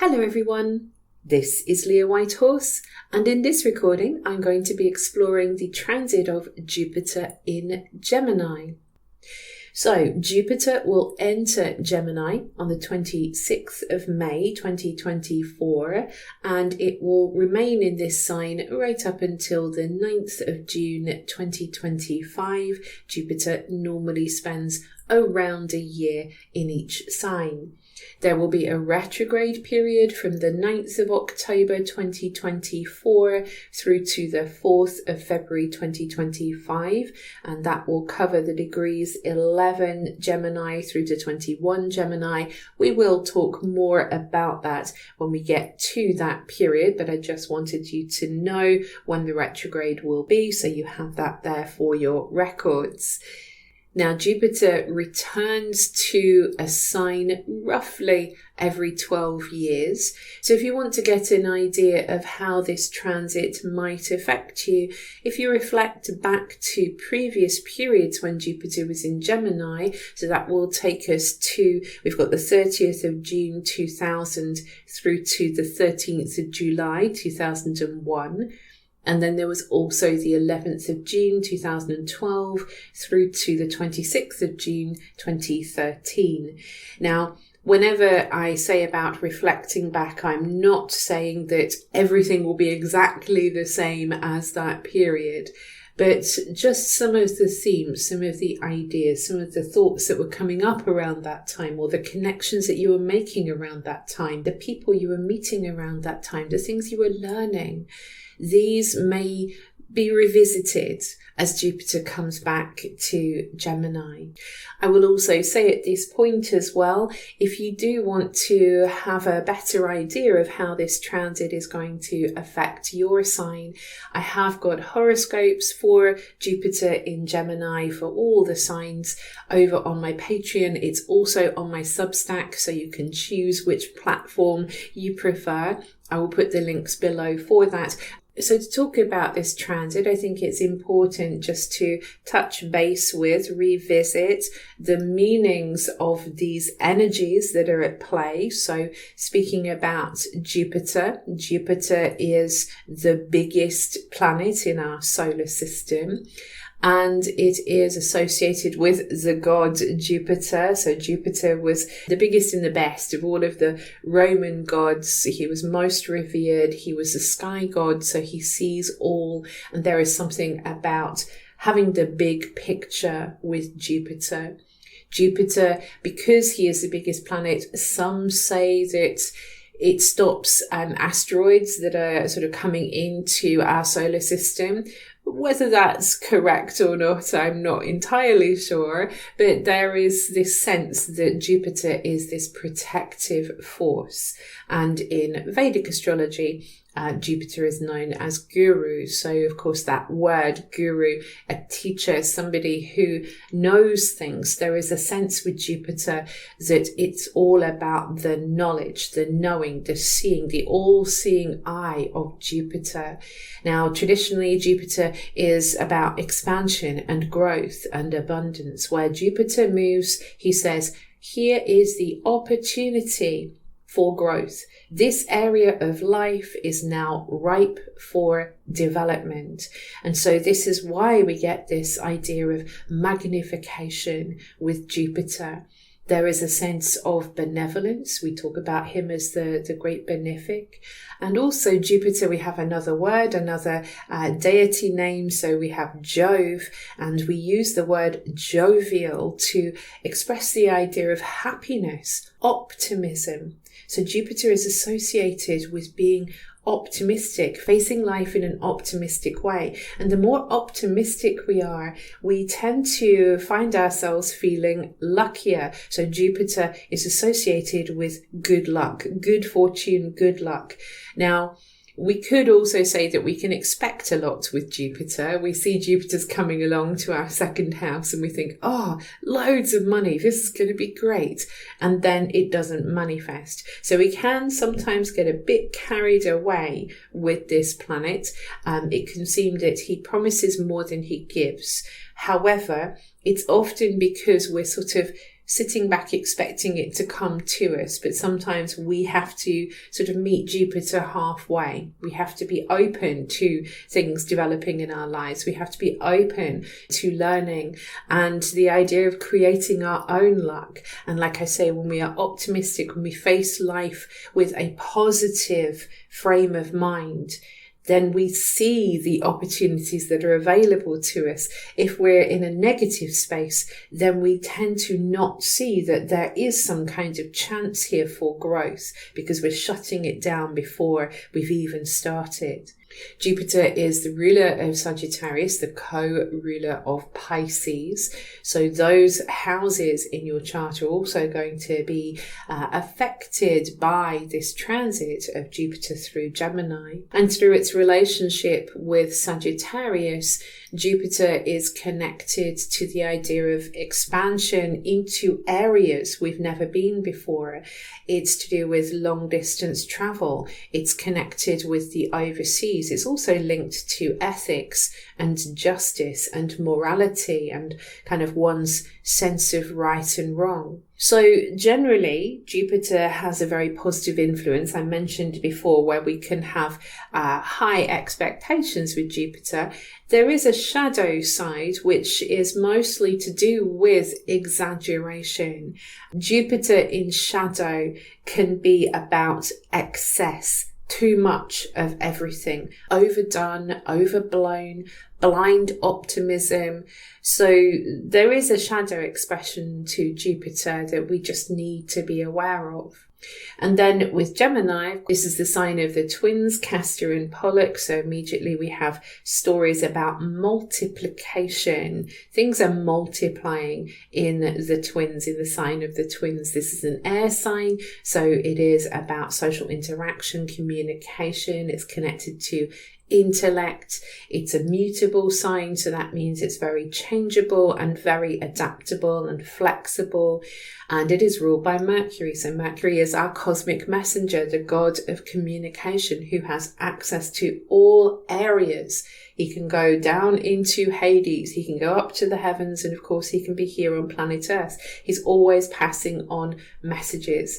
Hello everyone, this is Leah Whitehorse, and in this recording I'm going to be exploring the transit of Jupiter in Gemini. So Jupiter will enter Gemini on the 26th of May 2024, and it will remain in this sign right up until the 9th of June 2025. Jupiter normally spends around a year in each sign. There will be a retrograde period from the 9th of October 2024 through to the 4th of February 2025, and that will cover the degrees 11 Gemini through to 21 Gemini. We will talk more about that when we get to that period, but I just wanted you to know when the retrograde will be, so you have that there for your records. Now, Jupiter returns to a sign roughly every 12 years. So if you want to get an idea of how this transit might affect you, if you reflect back to previous periods when Jupiter was in Gemini, so that will take us to, we've got the 30th of June 2000 through to the 13th of July 2001. And then there was also the 11th of June 2012 through to the 26th of June 2013. Now, whenever I say about reflecting back, I'm not saying that everything will be exactly the same as that period, but just some of the themes, some of the ideas, some of the thoughts that were coming up around that time, or the connections that you were making around that time, the people you were meeting around that time, the things you were learning. These may be revisited as Jupiter comes back to Gemini. I will also say at this point as well, if you do want to have a better idea of how this transit is going to affect your sign, I have got horoscopes for Jupiter in Gemini for all the signs over on my Patreon. It's also on my Substack, so you can choose which platform you prefer. I will put the links below for that. So to talk about this transit, I think it's important just to touch base with, revisit the meanings of these energies that are at play. So speaking about Jupiter, Jupiter is the biggest planet in our solar system, and it is associated with the god Jupiter. So Jupiter was the biggest and the best of all of the Roman gods. He was most revered. He was the sky god, so he sees all. And there is something about having the big picture with Jupiter. Jupiter, because he is the biggest planet, some say that it stops asteroids that are sort of coming into our solar system. Whether that's correct or not, I'm not entirely sure, but there is this sense that Jupiter is this protective force. And in Vedic astrology, Jupiter is known as guru. So, of course, that word guru, a teacher, somebody who knows things. There is a sense with Jupiter that it's all about the knowledge, the knowing, the seeing, the all-seeing eye of Jupiter. Now, traditionally, Jupiter is about expansion and growth and abundance. Where Jupiter moves, he says, here is the opportunity for growth. This area of life is now ripe for development. And so this is why we get this idea of magnification with Jupiter. There is a sense of benevolence. We talk about him as the great benefic. And also Jupiter, we have another word, another deity name. So we have Jove, and we use the word jovial to express the idea of happiness, optimism. So Jupiter is associated with being optimistic, facing life in an optimistic way. And the more optimistic we are, we tend to find ourselves feeling luckier. So Jupiter is associated with good luck, good fortune, good luck. Now, we could also say that we can expect a lot with Jupiter. We see Jupiter's coming along to our second house and we think, oh, loads of money. This is going to be great. And then it doesn't manifest. So we can sometimes get a bit carried away with this planet. It can seem that he promises more than he gives. However, it's often because we're sort of sitting back expecting it to come to us, but sometimes we have to sort of meet Jupiter halfway. We have to be open to things developing in our lives. We have to be open to learning and the idea of creating our own luck. And like I say, when we are optimistic, when we face life with a positive frame of mind, then we see the opportunities that are available to us. If we're in a negative space, then we tend to not see that there is some kind of chance here for growth because we're shutting it down before we've even started. Jupiter is the ruler of Sagittarius, the co-ruler of Pisces. So those houses in your chart are also going to be affected by this transit of Jupiter through Gemini. And through its relationship with Sagittarius, Jupiter is connected to the idea of expansion into areas we've never been before. It's to do with long distance travel. It's connected with the overseas. It's also linked to ethics and justice and morality and kind of one's sense of right and wrong. So generally, Jupiter has a very positive influence. I mentioned before where we can have high expectations with Jupiter. There is a shadow side, which is mostly to do with exaggeration. Jupiter in shadow can be about excess. Too much of everything, overdone, overblown, blind optimism. So there is a shadow expression to Jupiter that we just need to be aware of. And then with Gemini, this is the sign of the twins, Castor and Pollux. So immediately we have stories about multiplication. Things are multiplying in the twins, in the sign of the twins. This is an air sign. So it is about social interaction, communication. It's connected to intellect. It's a mutable sign, so that means it's very changeable and very adaptable and flexible. And it is ruled by Mercury. So Mercury is our cosmic messenger, the god of communication, who has access to all areas. He can go down into Hades. He can go up to the heavens. And of course, he can be here on planet Earth. He's always passing on messages.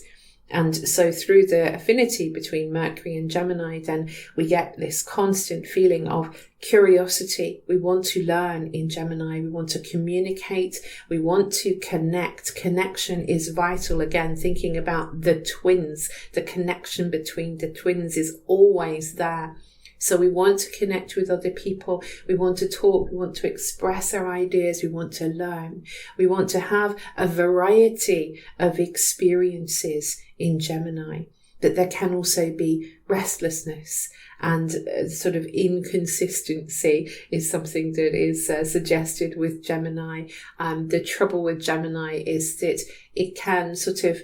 And so through the affinity between Mercury and Gemini, then we get this constant feeling of curiosity. We want to learn in Gemini. We want to communicate. We want to connect. Connection is vital. Again, thinking about the twins, the connection between the twins is always there. So we want to connect with other people. We want to talk. We want to express our ideas. We want to learn. We want to have a variety of experiences in Gemini. But there can also be restlessness and sort of inconsistency is something that is suggested with Gemini. The trouble with Gemini is that it can sort of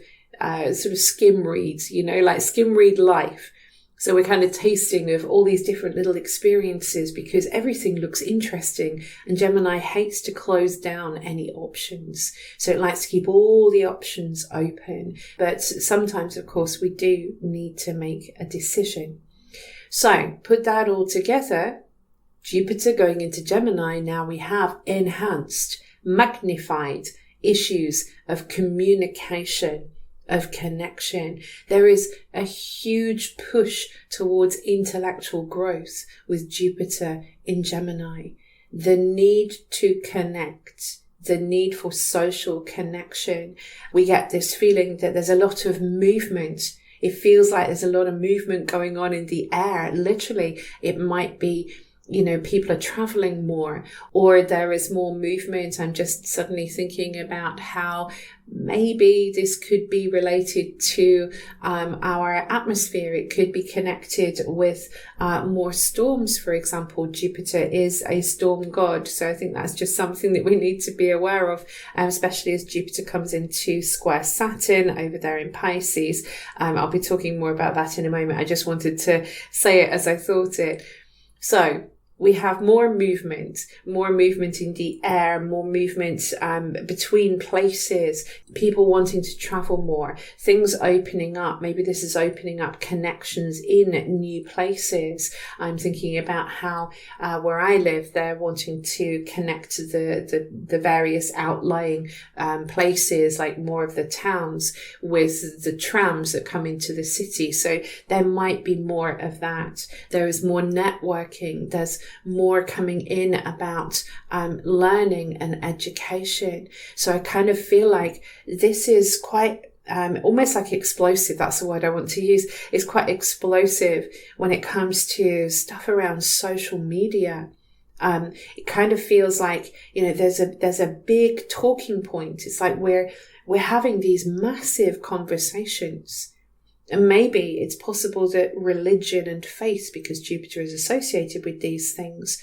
skim read, like skim read life. So we're kind of tasting of all these different little experiences because everything looks interesting, and Gemini hates to close down any options. So it likes to keep all the options open. But sometimes, of course, we do need to make a decision. So put that all together, Jupiter going into Gemini, now we have enhanced, magnified issues of communication, of connection. There is a huge push towards intellectual growth with Jupiter in Gemini. The need to connect, the need for social connection. We get this feeling that there's a lot of movement. It feels like there's a lot of movement going on in the air. Literally, it might be people are traveling more, or there is more movement. I'm just suddenly thinking about how maybe this could be related to our atmosphere. It could be connected with more storms, for example. Jupiter is a storm god. So I think that's just something that we need to be aware of, especially as Jupiter comes into square Saturn over there in Pisces. I'll be talking more about that in a moment. I just wanted to say it as I thought it. So we have more movement in the air, more movement between places, people wanting to travel more, things opening up. Maybe this is opening up connections in new places. I'm thinking about how where I live, they're wanting to connect the various outlying places, like more of the towns, with the trams that come into the city. So there might be more of that. There is more networking. There's more coming in about learning and education. So I kind of feel like this is quite almost like explosive. That's the word I want to use. It's quite explosive when it comes to stuff around social media. It kind of feels like, there's a big talking point. It's like we're having these massive conversations. And maybe it's possible that religion and faith, because Jupiter is associated with these things,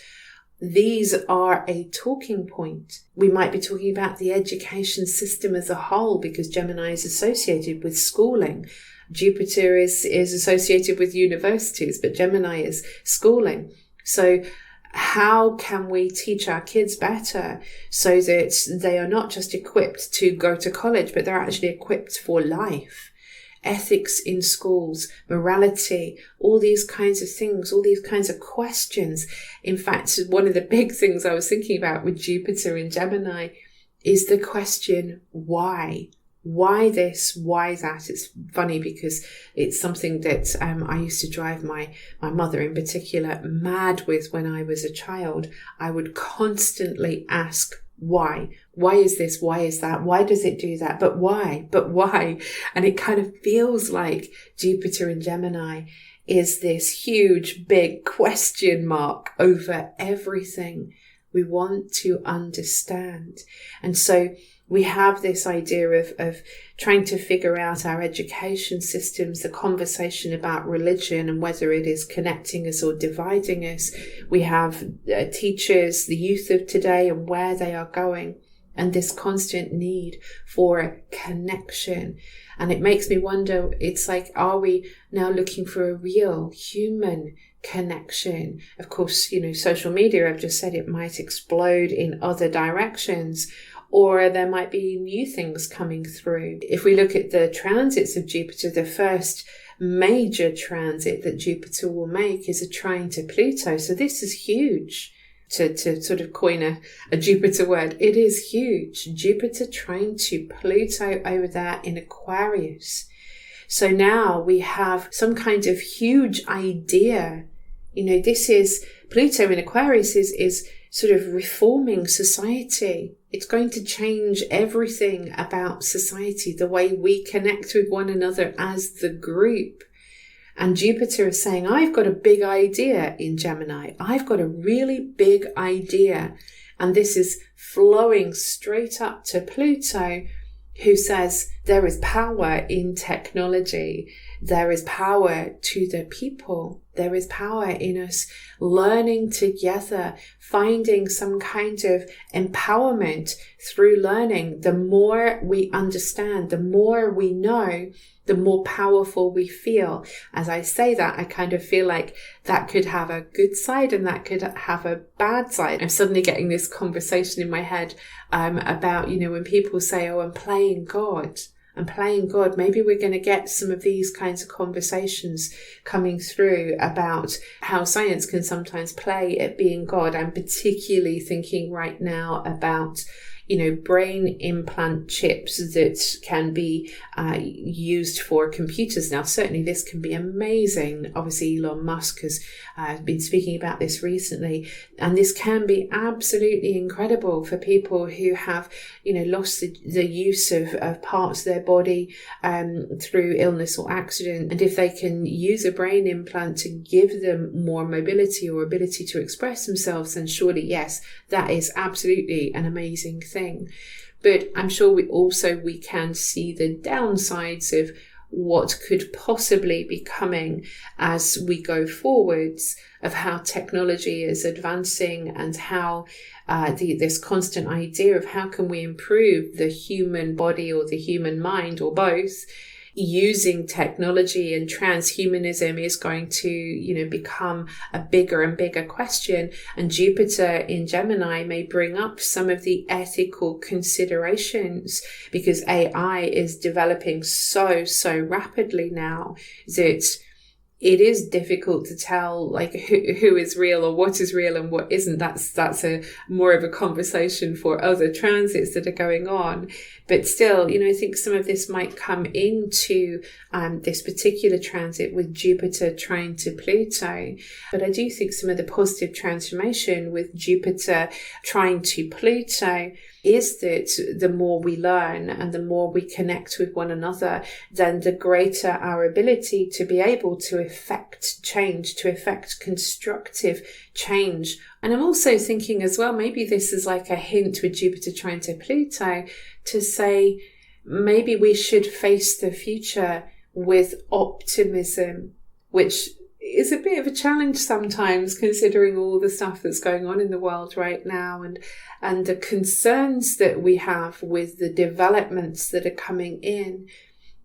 these are a talking point. We might be talking about the education system as a whole, because Gemini is associated with schooling. Jupiter is associated with universities, but Gemini is schooling. So how can we teach our kids better so that they are not just equipped to go to college, but they're actually equipped for life? Ethics in schools, morality, all these kinds of things, all these kinds of questions. In fact, one of the big things I was thinking about with Jupiter in Gemini is the question, why? Why this? Why that? It's funny because it's something that I used to drive my mother in particular mad with when I was a child. I would constantly ask, why? Why is this? Why is that? Why does it do that? But why? But why? And it kind of feels like Jupiter in Gemini is this huge, big question mark over everything we want to understand. And so we have this idea of trying to figure out our education systems, the conversation about religion and whether it is connecting us or dividing us. We have teachers, the youth of today, and where they are going, and this constant need for connection. And it makes me wonder, it's like, are we now looking for a real human connection? Of course, social media, I've just said it might explode in other directions, or there might be new things coming through. If we look at the transits of Jupiter, the first major transit that Jupiter will make is a trine to Pluto. So this is huge. To sort of coin a Jupiter word, it is huge. Jupiter trine to Pluto over there in Aquarius. So now we have some kind of huge idea. This is Pluto in Aquarius is sort of reforming society. It's going to change everything about society, the way we connect with one another as the group. And Jupiter is saying, I've got a big idea in Gemini. I've got a really big idea. And this is flowing straight up to Pluto, who says there is power in technology. There is power to the people. There is power in us learning together, finding some kind of empowerment through learning. The more we understand, the more we know, the more powerful we feel. As I say that, I kind of feel like that could have a good side and that could have a bad side. I'm suddenly getting this conversation in my head about, when people say, oh, I'm playing God. Maybe we're going to get some of these kinds of conversations coming through about how science can sometimes play at being God. I'm particularly thinking right now about brain implant chips that can be used for computers. Now, certainly this can be amazing. Obviously, Elon Musk has been speaking about this recently, and this can be absolutely incredible for people who have, lost the use of parts of their body through illness or accident. And if they can use a brain implant to give them more mobility or ability to express themselves, then surely, yes, that is absolutely an amazing thing. But I'm sure we can see the downsides of what could possibly be coming as we go forwards, of how technology is advancing and how this constant idea of how can we improve the human body or the human mind or both using technology and transhumanism is going to, become a bigger and bigger question. And Jupiter in Gemini may bring up some of the ethical considerations, because AI is developing so rapidly now that it is difficult to tell who is real or what is real and what isn't. That's a more of a conversation for other transits that are going on. But still, I think some of this might come into this particular transit with Jupiter trine to Pluto. But I do think some of the positive transformation with Jupiter trine to Pluto is that the more we learn and the more we connect with one another, then the greater our ability to be able to effect change, to effect constructive change. And I'm also thinking as well, maybe this is like a hint with Jupiter trine to Pluto to say maybe we should face the future with optimism, which is a bit of a challenge sometimes, considering all the stuff that's going on in the world right now and the concerns that we have with the developments that are coming in.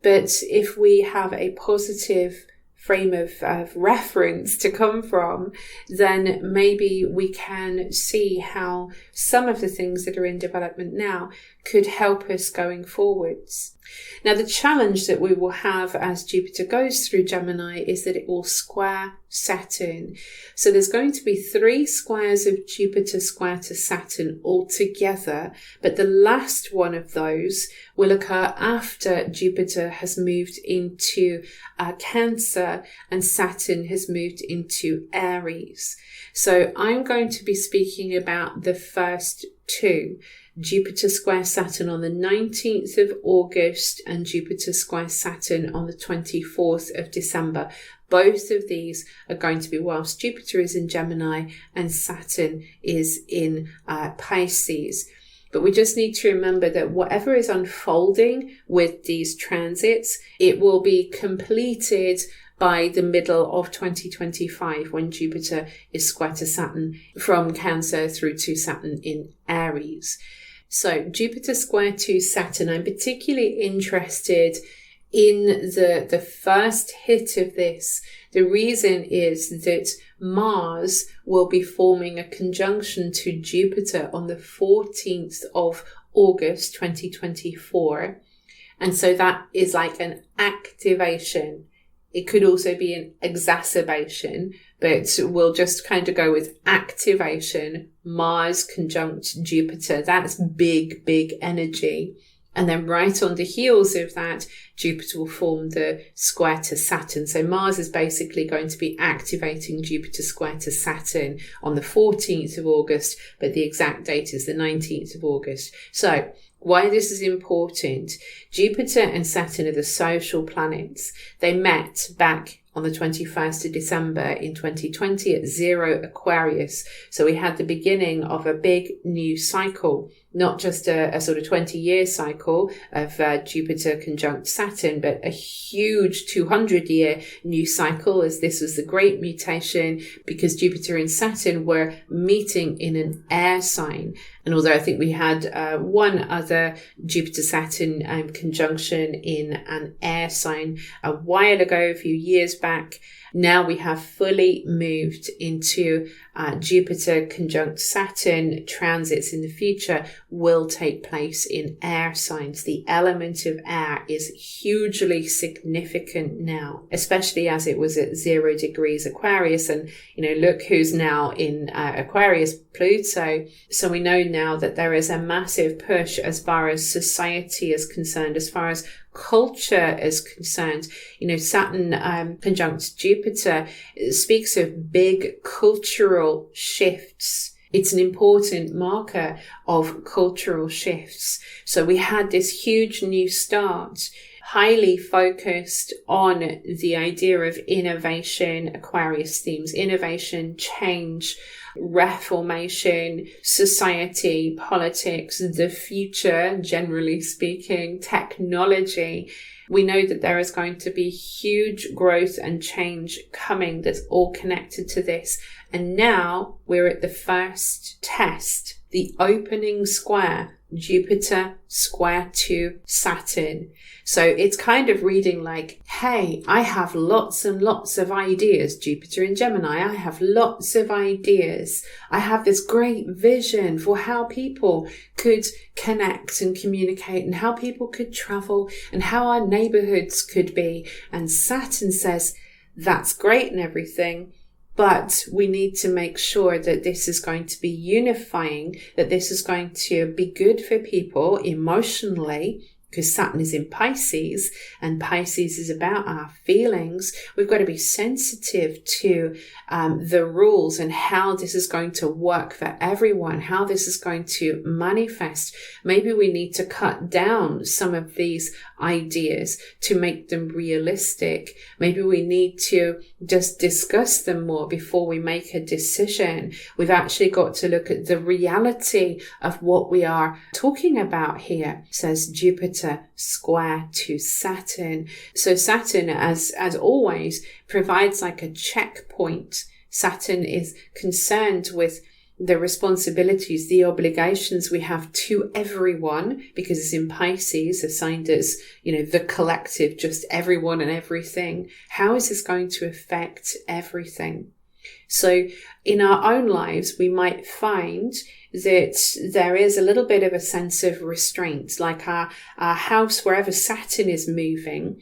But if we have a positive frame of reference to come from, then maybe we can see how some of the things that are in development now could help us going forwards. Now, the challenge that we will have as Jupiter goes through Gemini is that it will square Saturn. So there's going to be 3 squares of Jupiter square to Saturn altogether, but the last one of those will occur after Jupiter has moved into Cancer and Saturn has moved into Aries. So I'm going to be speaking about the first 2. Jupiter square Saturn on the 19th of August and Jupiter square Saturn on the 24th of December. Both of these are going to be whilst Jupiter is in Gemini and Saturn is in Pisces. But we just need to remember that whatever is unfolding with these transits, it will be completed by the middle of 2025 when Jupiter is square to Saturn from Cancer through to Saturn in Aries. So Jupiter square to Saturn, I'm particularly interested in the first hit of this. The reason is that Mars will be forming a conjunction to Jupiter on the 14th of August 2024. And so that is like an activation. It could also be an exacerbation, but we'll just kind of go with activation. Mars conjunct Jupiter. That's big energy. And then right on the heels of that, Jupiter will form the square to Saturn. So Mars is basically going to be activating Jupiter square to Saturn on the 14th of August, but the exact date is the 19th of August. So why this is important: Jupiter and Saturn are the social planets. They met back on the 21st of December in 2020 at 0 Aquarius. So we had the beginning of a big new cycle, not just a sort of 20-year cycle of Jupiter conjunct Saturn, but a huge 200-year new cycle, as this was the great mutation because Jupiter and Saturn were meeting in an air sign. And although I think we had one other Jupiter-Saturn conjunction in an air sign a while ago, a few years back, now we have fully moved into Jupiter conjunct Saturn. Transits in the future will take place in air signs. The element of air is hugely significant now, especially as it was at 0 degrees Aquarius. And, look who's now in Aquarius, Pluto. So we know now that there is a massive push as far as society is concerned, as far as culture is concerned. Saturn conjunct Jupiter speaks of big cultural shifts. It's an important marker of cultural shifts. So we had this huge new start, highly focused on the idea of innovation, Aquarius themes, innovation, change, reformation, society, politics, the future, generally speaking, technology. We know that there is going to be huge growth and change coming that's all connected to this. And now we're at the first test the opening square, Jupiter square to Saturn. So it's kind of reading like, hey, I have lots and lots of ideas, Jupiter in Gemini. I have lots of ideas. I have this great vision for how people could connect and communicate and how people could travel and how our neighborhoods could be. And Saturn says, that's great and everything, but we need to make sure that this is going to be unifying, that this is going to be good for people emotionally, because Saturn is in Pisces, and Pisces is about our feelings. We've got to be sensitive to the rules and how this is going to work for everyone, how this is going to manifest. Maybe we need to cut down some of these ideas to make them realistic. Maybe we need to just discuss them more before we make a decision. We've actually got to look at the reality of what we are talking about here, says Jupiter square to Saturn. So Saturn, as always, provides like a checkpoint. Saturn is concerned with the responsibilities, the obligations we have to everyone, because it's in Pisces, assigned as, the collective, just everyone and everything. How is this going to affect everything? So in our own lives, we might find that there is a little bit of a sense of restraint, like our house, wherever Saturn is moving,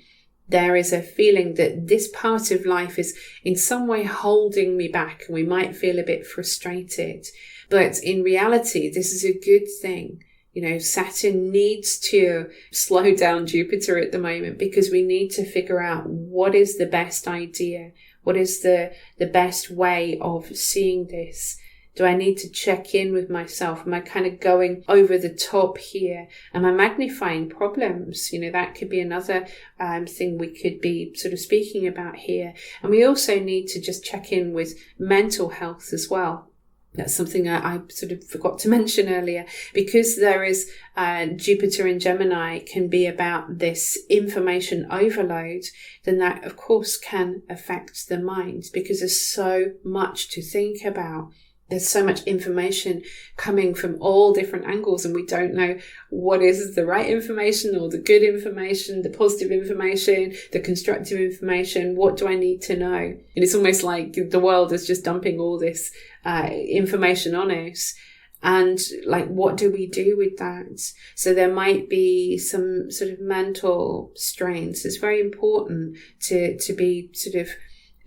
there is a feeling that this part of life is in some way holding me back, and we might feel a bit frustrated. But in reality, this is a good thing. Saturn needs to slow down Jupiter at the moment, because we need to figure out what is the best idea. What is the best way of seeing this? Do I need to check in with myself? Am I kind of going over the top here? Am I magnifying problems? That could be another thing we could be sort of speaking about here. And we also need to just check in with mental health as well. That's something I sort of forgot to mention earlier, because there is Jupiter in Gemini can be about this information overload. Then that, of course, can affect the mind, because there's so much to think about. There's so much information coming from all different angles, and we don't know what is the right information or the good information, the positive information, the constructive information. What do I need to know? And it's almost like the world is just dumping all this information on us. And like, what do we do with that? So there might be some sort of mental strains. It's very important to be sort of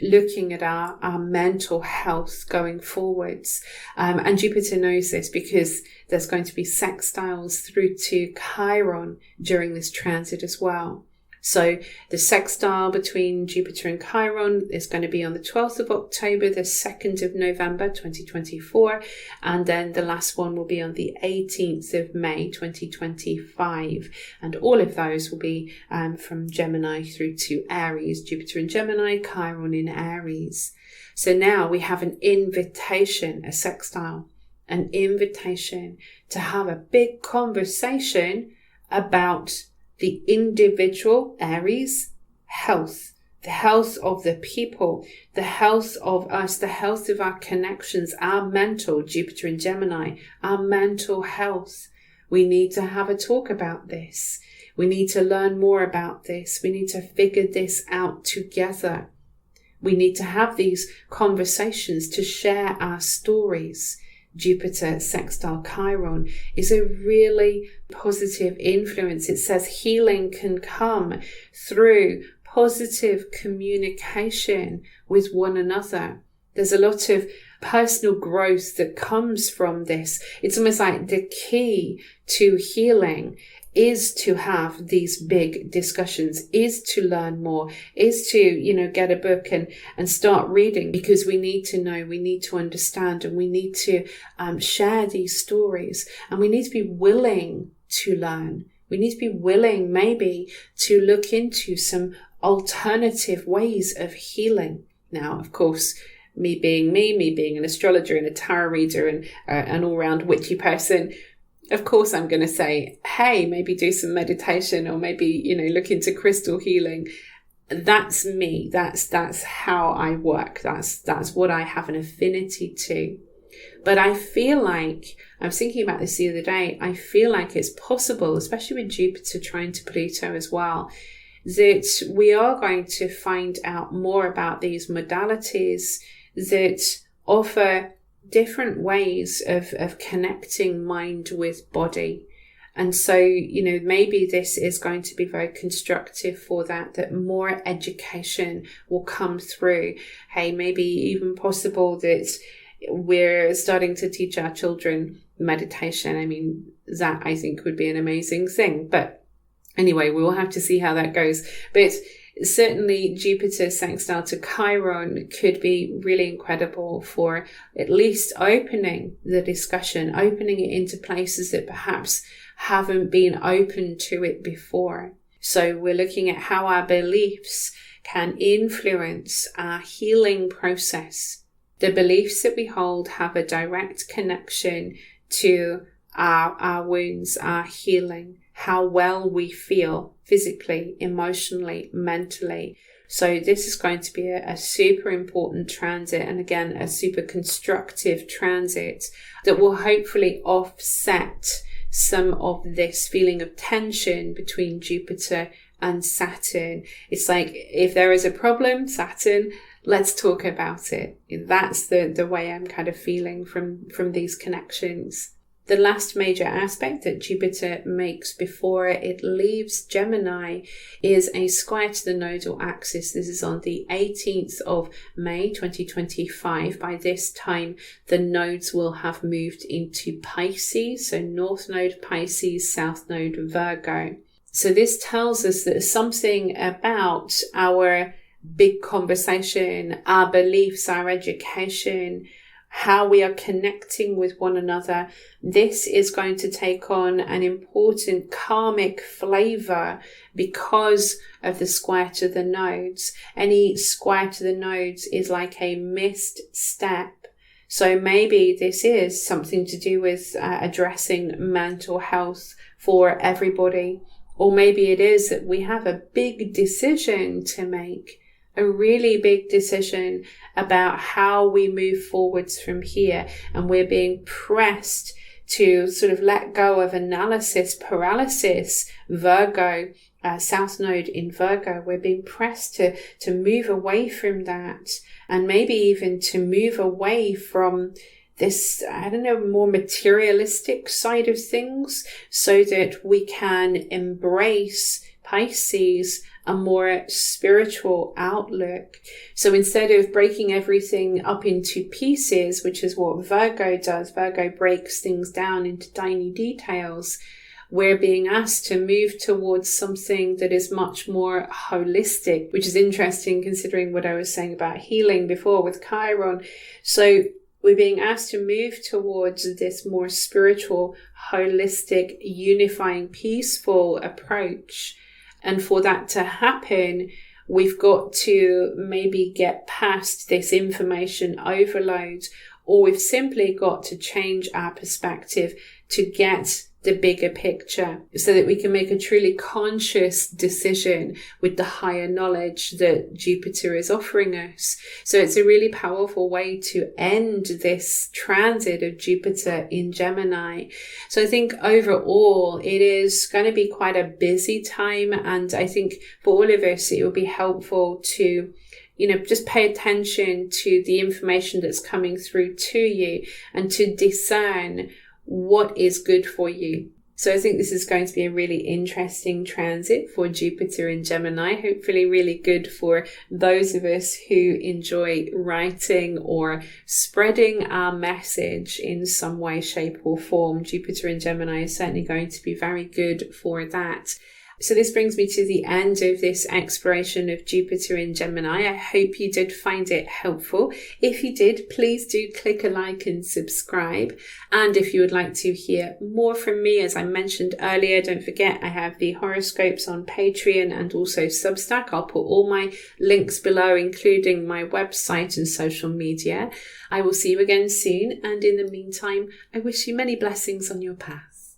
looking at our mental health going forwards. And Jupiter knows this, because there's going to be sextiles through to Chiron during this transit as well. So the sextile between Jupiter and Chiron is going to be on the 12th of October, the 2nd of November, 2024. And then the last one will be on the 18th of May, 2025. And all of those will be from Gemini through to Aries. Jupiter in Gemini, Chiron in Aries. So now we have an invitation, a sextile, an invitation to have a big conversation about the individual Aries health, the health of the people, the health of us, the health of our connections, our mental, Jupiter in Gemini, our mental health. We need to have a talk about this. We need to learn more about this. We need to figure this out together. We need to have these conversations to share our stories. Jupiter sextile Chiron is a really positive influence. It says healing can come through positive communication with one another. There's a lot of personal growth that comes from this. It's almost like the key to healing is to have these big discussions, is to learn more, is to, get a book and start reading, because we need to know, we need to understand, and we need to share these stories, and we need to be willing to learn. We need to be willing maybe to look into some alternative ways of healing. Now, of course, me being an astrologer and a tarot reader and an all-round witchy person, of course I'm going to say, hey, maybe do some meditation, or maybe, look into crystal healing. That's me. That's how I work. That's what I have an affinity to. But I feel like, I was thinking about this the other day, I feel like it's possible, especially with Jupiter trine to Pluto as well, that we are going to find out more about these modalities that offer different ways of connecting mind with body. And so, maybe this is going to be very constructive for that more education will come through. Hey, maybe even possible that we're starting to teach our children meditation. I mean, that I think would be an amazing thing. But anyway, we will have to see how that goes. But certainly Jupiter sextile to Chiron could be really incredible for at least opening the discussion, opening it into places that perhaps haven't been open to it before. So we're looking at how our beliefs can influence our healing process. The beliefs that we hold have a direct connection to our wounds, our healing, how well we feel physically, emotionally, mentally. So this is going to be a super important transit, and again, a super constructive transit that will hopefully offset some of this feeling of tension between Jupiter and Saturn. It's like, if there is a problem, Saturn, let's talk about it. That's the way I'm kind of feeling from these connections. The last major aspect that Jupiter makes before it leaves Gemini is a square to the nodal axis. This is on the 18th of May 2025. By this time, the nodes will have moved into Pisces. So North Node Pisces, South Node Virgo. So this tells us that something about our big conversation, our beliefs, our education, how we are connecting with one another, this is going to take on an important karmic flavor because of the square to the nodes. Any square to the nodes is like a missed step. So maybe this is something to do with addressing mental health for everybody. Or maybe it is that we have a big decision to make, a really big decision about how we move forwards from here. And we're being pressed to sort of let go of analysis paralysis. Virgo, South Node in Virgo, we're being pressed to move away from that, and maybe even to move away from this, more materialistic side of things, so that we can embrace Pisces, a more spiritual outlook. So instead of breaking everything up into pieces, which is what Virgo does, Virgo breaks things down into tiny details, we're being asked to move towards something that is much more holistic, which is interesting considering what I was saying about healing before with Chiron. So we're being asked to move towards this more spiritual, holistic, unifying, peaceful approach. And for that to happen, we've got to maybe get past this information overload, or we've simply got to change our perspective to get the bigger picture so that we can make a truly conscious decision with the higher knowledge that Jupiter is offering us. So it's a really powerful way to end this transit of Jupiter in Gemini. So I think overall it is going to be quite a busy time, and I think for all of us it will be helpful to just pay attention to the information that's coming through to you and to discern what is good for you. So I think this is going to be a really interesting transit for Jupiter in Gemini, hopefully really good for those of us who enjoy writing or spreading our message in some way, shape or form. Jupiter in Gemini is certainly going to be very good for that. So this brings me to the end of this exploration of Jupiter in Gemini. I hope you did find it helpful. If you did, please do click a like and subscribe. And if you would like to hear more from me, as I mentioned earlier, don't forget I have the horoscopes on Patreon and also Substack. I'll put all my links below, including my website and social media. I will see you again soon. And in the meantime, I wish you many blessings on your path.